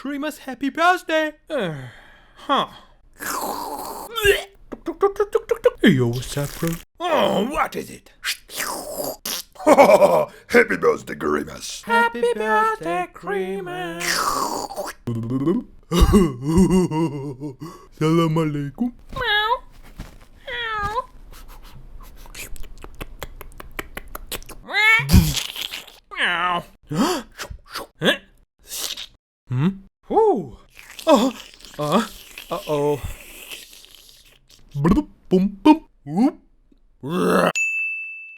Grimace, happy birthday. Huh. Yo, what's up, bro? Oh, what is it? Happy birthday, Grimace. Happy birthday, Grimace. Salam alaikum. Meow. Meow. Meow. Huh? Hmm? Ooh. Oh,